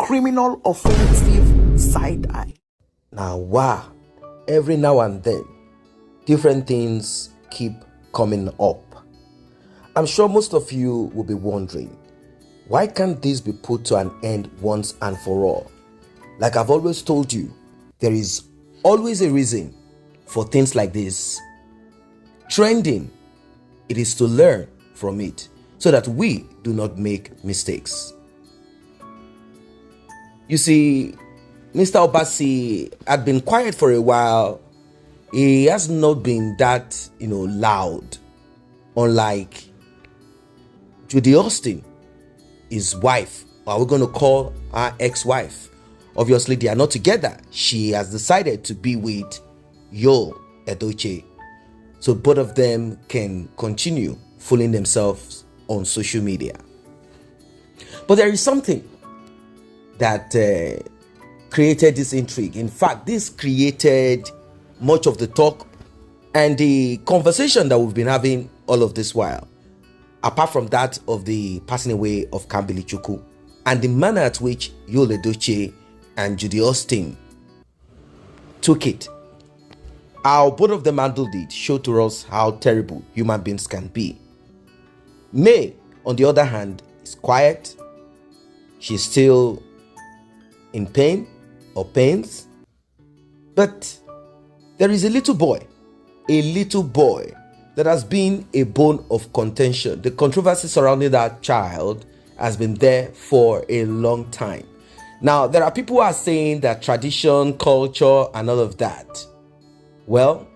criminal offensive side eye. Now, wow, every now and then, different things keep coming up. I'm sure most of you will be wondering, why can't this be put to an end once and for all? Like I've always told you, there is always a reason for things like this trending. It is to learn from it so that we do not make mistakes. You see, Mr. Obasi had been quiet for a while. He has not been that, loud. Unlike Judy Austin, his wife, or we're going to call her ex-wife. Obviously, they are not together. She has decided to be with Yul Edochie. So both of them can continue fooling themselves on social media. But there is something that created this intrigue. In fact, this created much of the talk and the conversation that we've been having all of this while. Apart from that of the passing away of Kambili Chukwu and the manner at which Yul Edochie and Judy Austin took it. How both of them handled it showed to us how terrible human beings can be. May, on the other hand, is quiet. She's still in pain or pains. But there is a little boy that has been a bone of contention. The controversy surrounding that child has been there for a long time. Now, there are people who are saying that tradition, culture, and all of that. Well,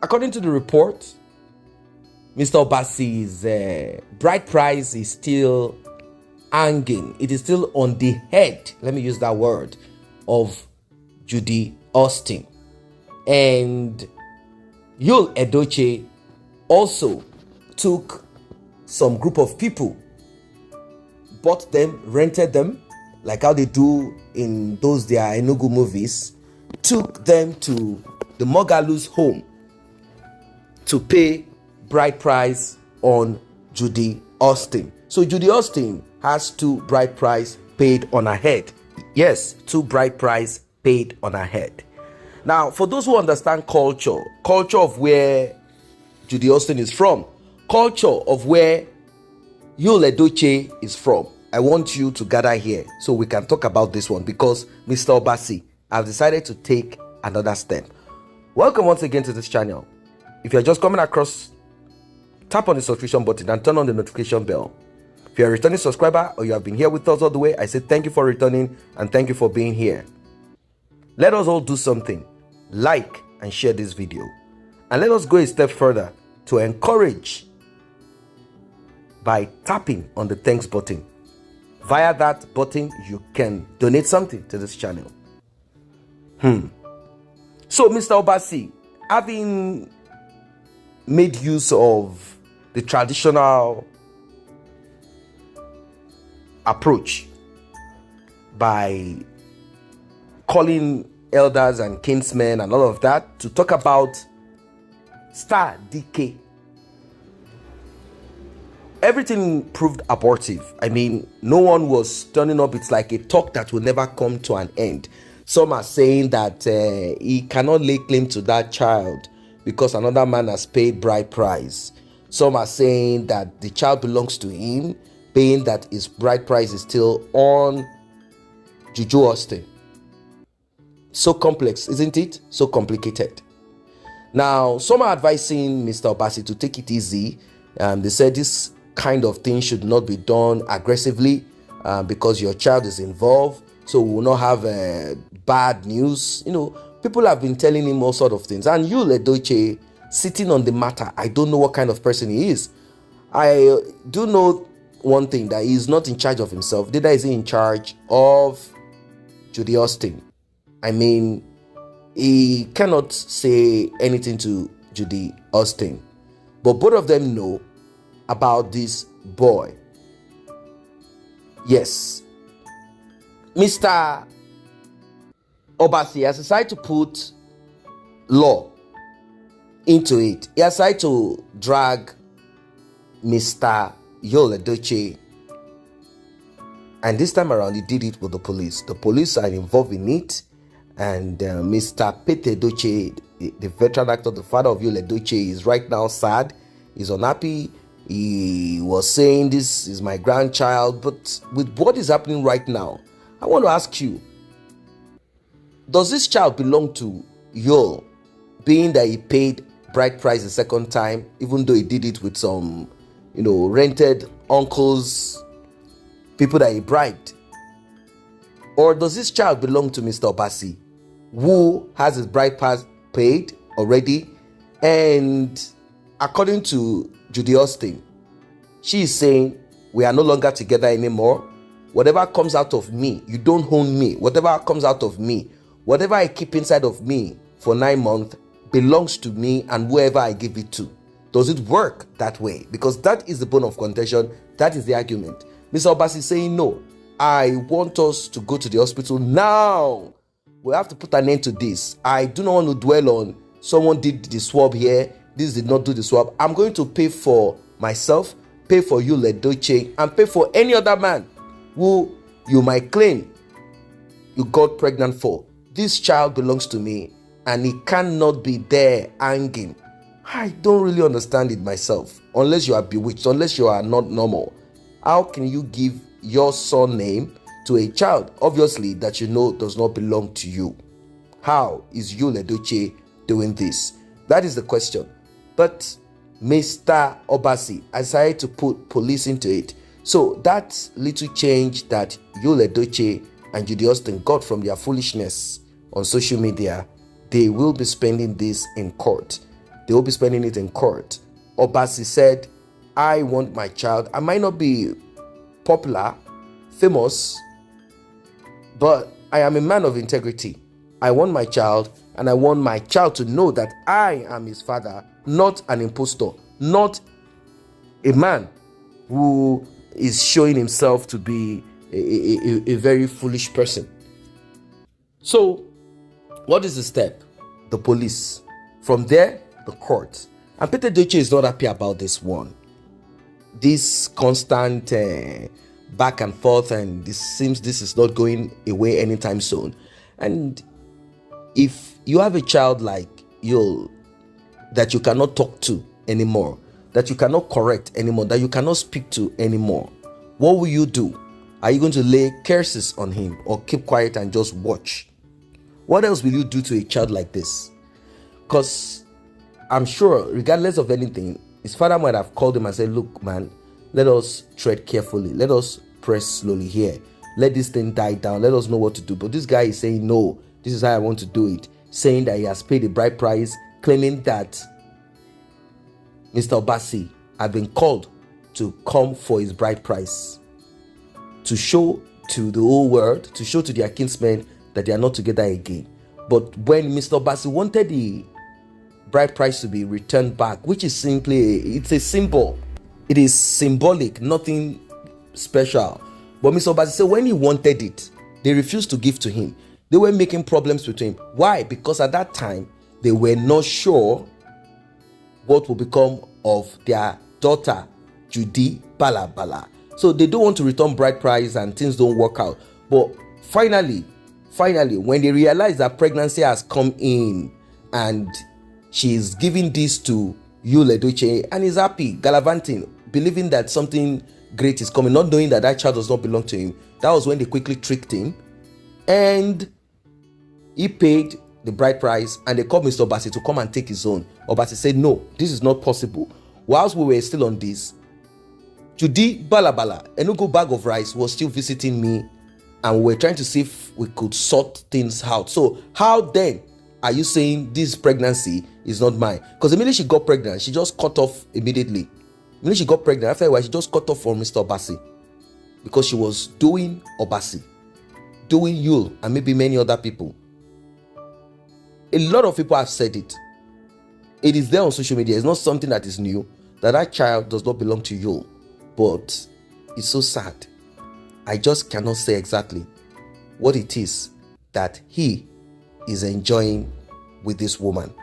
according to the report, Mr. Obasi's bride price is still hanging. It is still on the head, let me use that word, of Judy Austin. And Yul Edochie also took some group of people, bought them, rented them, like how they do in those their Enugu movies, took them to the Mogalu's home to pay bride price on Judy Austin. So Judy Austin has 2 bride price paid on her head. Yes, 2 bride price paid on her head. Now, for those who understand culture of where Judy Austin is from, culture of where Yul Edochie is from, I want you to gather here so we can talk about this one, because Mr. Obasi has decided to take another step. Welcome once again to this channel. If you're just coming across, tap on the subscription button and turn on the notification bell. If you're a returning subscriber or you have been here with us all the way, I say thank you for returning and thank you for being here. Let us all do something. Like and share this video. And let us go a step further to encourage by tapping on the thanks button. Via that button, you can donate something to this channel. So, Mr. Obasi, having made use of the traditional approach by calling elders and kinsmen and all of that to talk about Star DK, everything proved abortive. I mean, no one was turning up. It's like a talk that will never come to an end. Some are saying that he cannot lay claim to that child because another man has paid bride price. Some are saying that the child belongs to him, being that his bride price is still on Juju Austin. So complex, isn't it? So complicated. Now, some are advising Mr. Obasi to take it easy. They said this kind of thing should not be done aggressively because your child is involved. So we will not have bad news. People have been telling him all sort of things. And Yul Edochie, sitting on the matter, I don't know what kind of person he is. I do know one thing, that he is not in charge of himself. Neither is he in charge of Judy Austin. I mean, he cannot say anything to Judy Austin. But both of them know about this boy. Yes. Mr. Obasi has decided to put law into it. He has decided to drag Mr. Yul Edochie And this time around, he did it with the police. The police are involved in it. And Mr. Pete Edochie, the veteran actor, the father of Yul Edochie, is right now sad. He's unhappy. He was saying, this is my grandchild. But with what is happening right now, I want to ask you, does this child belong to Yul, being that he paid bride price the second time, even though he did it with some, rented uncles, people that he bribed? Or does this child belong to Mr. Obasi, who has his bride price paid already? And according to Judy Austin, she is saying, we are no longer together anymore. Whatever comes out of me, you don't own me. Whatever comes out of me, whatever I keep inside of me for 9 months belongs to me and whoever I give it to. Does it work that way? Because that is the bone of contention. That is the argument. Mr. Obasi is saying, no, I want us to go to the hospital now. We have to put an end to this. I do not want to dwell on someone did the swab here, this did not do the swab. I'm going to pay for myself, pay for Yul Edochie, and pay for any other man who you might claim you got pregnant for. This child belongs to me and he cannot be there hanging. I don't really understand it myself. Unless you are bewitched, unless you are not normal. How can you give your son name to a child, obviously, that you know does not belong to you? How is Yul Edochie doing this? That is the question. But Mr. Obasi decided to put police into it. So that little change that Yul Edochie and Judy Austin got from their foolishness on social media, they will be spending this in court. They will be spending it in court. Obasi said, I want my child. I might not be popular, famous, but I am a man of integrity. I want my child, and I want my child to know that I am his father, not an impostor, not a man who is showing himself to be a very foolish person. So, what is the step? The police. From there, the court. And Pete Edochie is not happy about this one. This constant back and forth, and this seems this is not going away anytime soon. And if you have a child like Yul that you cannot talk to anymore, that you cannot correct anymore, that you cannot speak to anymore, what will you do? Are you going to lay curses on him or keep quiet and just watch? What else will you do to a child like this? Because I'm sure, regardless of anything, his father might have called him and said, look, man, let us tread carefully. Let us press slowly here. Let this thing die down. Let us know what to do. But this guy is saying, no, this is how I want to do it. Saying that he has paid the bride price, claiming that Mr. Obasi had been called to come for his bride price, to show to the whole world, to show to their kinsmen that they are not together again. But when Mr. Obasi wanted the bride price to be returned back, which is simply, it's a symbol. It is symbolic, nothing special. But Mr. Obasi said when he wanted it, they refused to give to him. They were making problems with him. Why? Because at that time, they were not sure what will become of their daughter, Judy Balabala. So they don't want to return bride price and things don't work out. But finally, when they realize that pregnancy has come in and she's giving this to Yul Edochie and is happy, gallivanting, believing that something great is coming, not knowing that that child does not belong to him, that was when they quickly tricked him. And he paid the bride price and they called Mr. Obasi to come and take his own. Obasi said, no, this is not possible. Whilst we were still on this, Judy Balabala, Enugu Bag of Rice, was still visiting me and we were trying to see if we could sort things out. So how then are you saying this pregnancy is not mine? Because immediately she got pregnant, she just cut off immediately. Immediately she got pregnant, after a while, she just cut off from Mr. Obasi because she was doing Obasi, doing Yul, and maybe many other people. A lot of people have said it. It is there on social media. It's not something that is new, that child does not belong to Yul. But it's so sad. I just cannot say exactly what it is that he is enjoying with this woman.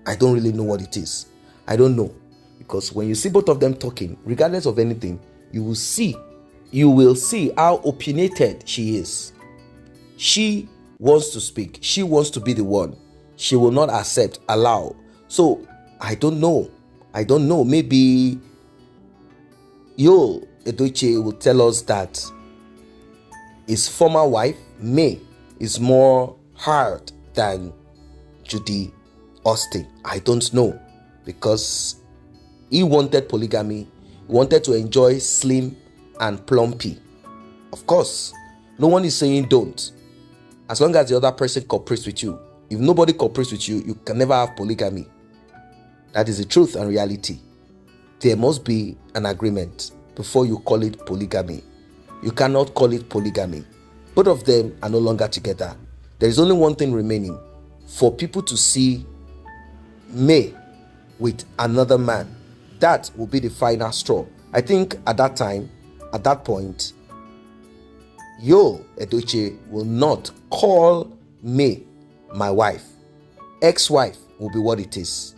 I don't really know what it is. I don't know. Because when you see both of them talking, regardless of anything, you will see you will see how opinionated she is. She wants to speak. She wants to be the one. She will not accept, allow. So I don't know. Maybe Yul Edochie will tell us that his former wife, May, is more hard than Judy Austin. I don't know, because he wanted polygamy. He wanted to enjoy slim and plumpy. Of course, no one is saying don't. As long as the other person cooperates with you. If nobody cooperates with you, you can never have polygamy. That is the truth and reality. There must be an agreement before you call it polygamy. You cannot call it polygamy. Both of them are no longer together. There is only one thing remaining: for people to see May with another man. That will be the final straw. I think at that time, at that point, Yul Edochie will not call May my wife. Ex-wife will be what it is.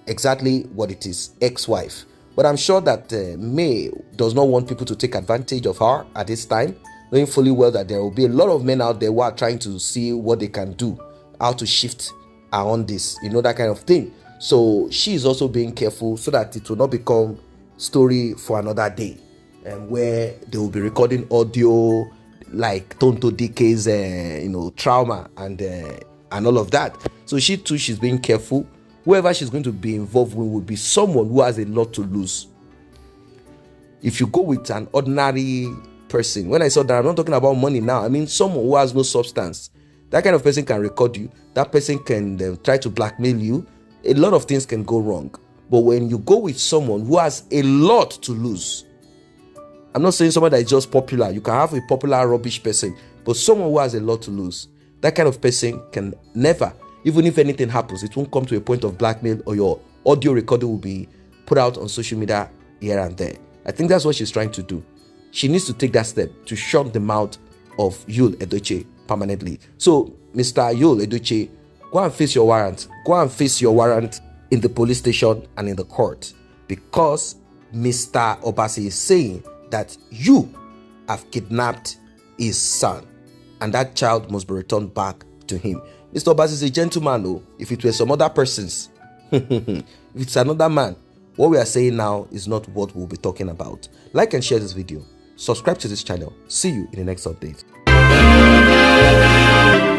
Exactly what it is, ex-wife. But I'm sure that May does not want people to take advantage of her at this time, knowing fully well that there will be a lot of men out there who are trying to see what they can do, how to shift her on this, that kind of thing. So she is also being careful so that it will not become story for another day, where they will be recording audio like Tonto DK's trauma and all of that. So she's being careful. Whoever she's going to be involved with will be someone who has a lot to lose. If you go with an ordinary person, when I saw that, I'm not talking about money now. I mean someone who has no substance. That kind of person can record you. That person can try to blackmail you. A lot of things can go wrong. But when you go with someone who has a lot to lose, I'm not saying someone that is just popular. You can have a popular rubbish person, but someone who has a lot to lose, that kind of person can never, even if anything happens, it won't come to a point of blackmail, or your audio recording will be put out on social media here and there. I think that's what she's trying to do. She needs to take that step to shut the mouth of Yul Edochie permanently. So, Mr. Yul Edochie, go and face your warrant. Go and face your warrant in the police station and in the court, because Mr. Obasi is saying that you have kidnapped his son and that child must be returned back to him. Mr. Obasi is a gentleman, though. If it were some other persons, if it's another man, what we are saying now is not what we'll be talking about. Like and share this video. Subscribe to this channel. See you in the next update.